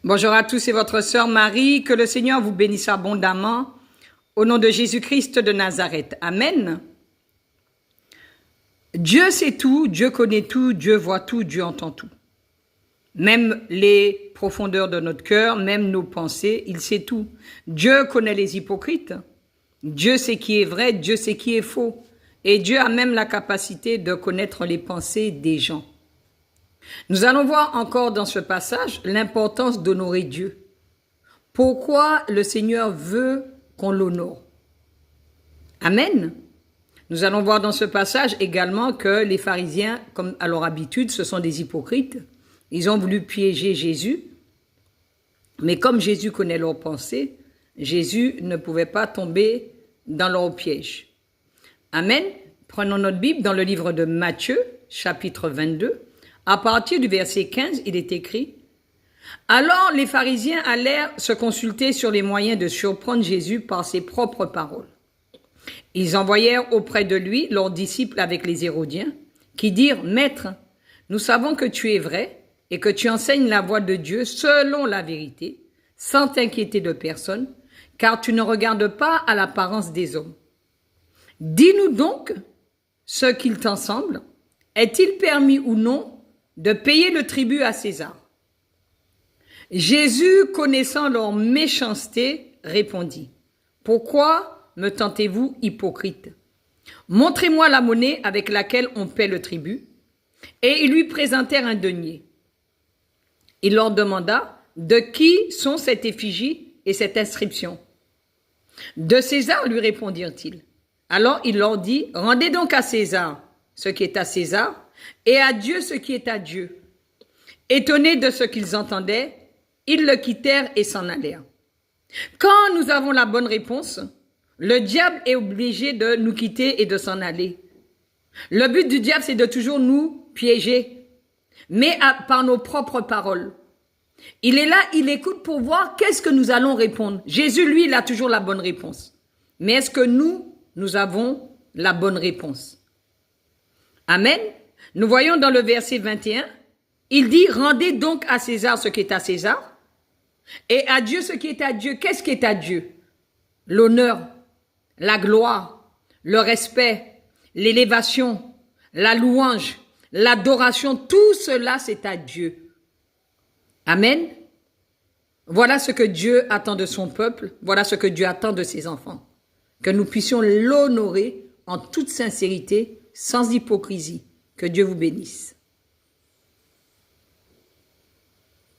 Bonjour à tous, c'est votre sœur Marie. Que le Seigneur vous bénisse abondamment. Au nom de Jésus-Christ de Nazareth. Amen. Dieu sait tout, Dieu connaît tout, Dieu voit tout, Dieu entend tout. Même les profondeurs de notre cœur, même nos pensées, il sait tout. Dieu connaît les hypocrites. Dieu sait qui est vrai, Dieu sait qui est faux. Et Dieu a même la capacité de connaître les pensées des gens. Nous allons voir encore dans ce passage l'importance d'honorer Dieu. Pourquoi le Seigneur veut qu'on l'honore? Amen. Nous allons voir dans ce passage également que les pharisiens, comme à leur habitude, ce sont des hypocrites. Ils ont voulu piéger Jésus. Mais comme Jésus connaît leurs pensées, Jésus ne pouvait pas tomber dans leur piège. Amen. Prenons notre Bible dans le livre de Matthieu, chapitre 22. À partir du verset 15, il est écrit « Alors les pharisiens allèrent se consulter sur les moyens de surprendre Jésus par ses propres paroles. Ils envoyèrent auprès de lui leurs disciples avec les Hérodiens, qui dirent « Maître, nous savons que tu es vrai et que tu enseignes la voie de Dieu selon la vérité, sans t'inquiéter de personne, car tu ne regardes pas à l'apparence des hommes. Dis-nous donc ce qu'il t'en semble. Est-il permis ou non de payer le tribut à César? » Jésus, connaissant leur méchanceté, répondit « Pourquoi me tentez-vous, hypocrite? Montrez-moi la monnaie avec laquelle on paie le tribut. » Et ils lui présentèrent un denier. Il leur demanda « De qui sont cette effigie et cette inscription? » « De César, lui répondirent-ils. Alors il leur dit « Rendez donc à César ce qui est à César, et à Dieu ce qui est à Dieu. » Étonnés de ce qu'ils entendaient, ils le quittèrent et s'en allèrent. Quand nous avons la bonne réponse, le diable est obligé de nous quitter et de s'en aller. Le but du diable, c'est de toujours nous piéger, mais par nos propres paroles. Il est là, il écoute pour voir qu'est-ce que nous allons répondre. Jésus, lui, il a toujours la bonne réponse. Mais est-ce que nous avons la bonne réponse? Amen. Nous voyons dans le verset 21, il dit « Rendez donc à César ce qui est à César, et à Dieu ce qui est à Dieu. » Qu'est-ce qui est à Dieu? L'honneur, la gloire, le respect, l'élévation, la louange, l'adoration, tout cela c'est à Dieu. Amen. Voilà ce que Dieu attend de son peuple, voilà ce que Dieu attend de ses enfants. Que nous puissions l'honorer en toute sincérité, sans hypocrisie. Que Dieu vous bénisse.